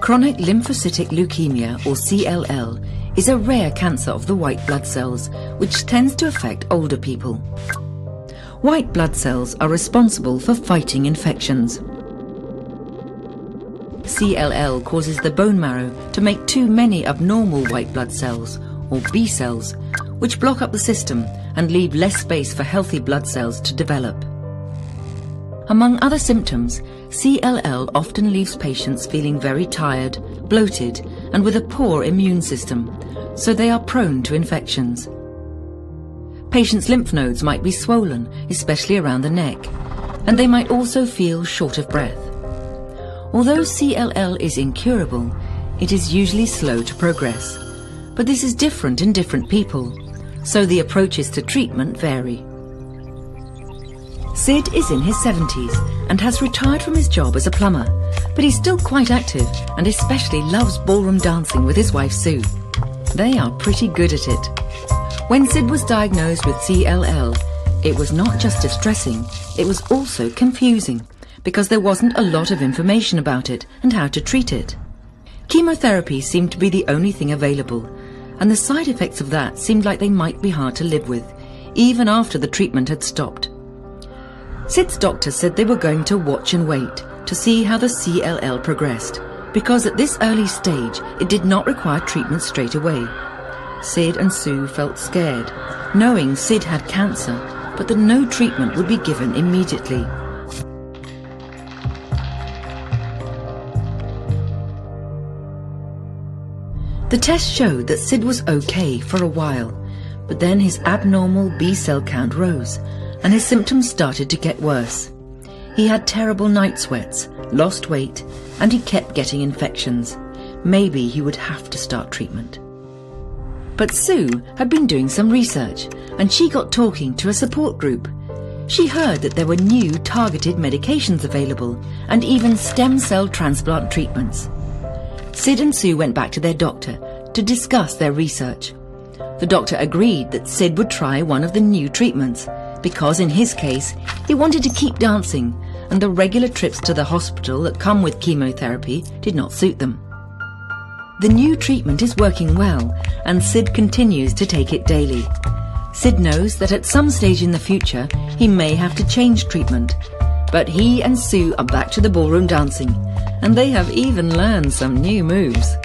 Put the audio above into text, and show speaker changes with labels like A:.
A: Chronic lymphocytic leukemia, or CLL, is a rare cancer of the white blood cells, which tends to affect older people. White blood cells are responsible for fighting infections. CLL causes the bone marrow to make too many abnormal white blood cells, or B cells, which block up the system and leave less space for healthy blood cells to develop. Among other symptoms, CLL often leaves patients feeling very tired, bloated, and with a poor immune system, so they are prone to infections. Patients' lymph nodes might be swollen, especially around the neck, and they might also feel short of breath. Although CLL is incurable, it is usually slow to progress, but this is different in different people, so the approaches to treatment vary. Sid is in his 70s and has retired from his job as a plumber, but he's still quite active and especially loves ballroom dancing with his wife Sue. They are pretty good at it. When Sid was diagnosed with CLL, it was not just distressing, it was also confusing, because there wasn't a lot of information about it and how to treat it. Chemotherapy seemed to be the only thing available, and the side effects of that seemed like they might be hard to live with, even after the treatment had stopped. Sid's doctor said they were going to watch and wait to see how the CLL progressed, because at this early stage it did not require treatment straight away. Sid and Sue felt scared, knowing Sid had cancer, but that no treatment would be given immediately. The test showed that Sid was okay for a while, but then his abnormal B-cell count rose, and his symptoms started to get worse. He had terrible night sweats, lost weight, and he kept getting infections. Maybe he would have to start treatment. But Sue had been doing some research, and she got talking to a support group. She heard that there were new targeted medications available, and even stem cell transplant treatments. Sid and Sue went back to their doctor to discuss their research. The doctor agreed that Sid would try one of the new treatments, because in his case, he wanted to keep dancing, and the regular trips to the hospital that come with chemotherapy did not suit them. The new treatment is working well, and Sid continues to take it daily. Sid knows that at some stage in the future, he may have to change treatment, but he and Sue are back to the ballroom dancing, and they have even learned some new moves.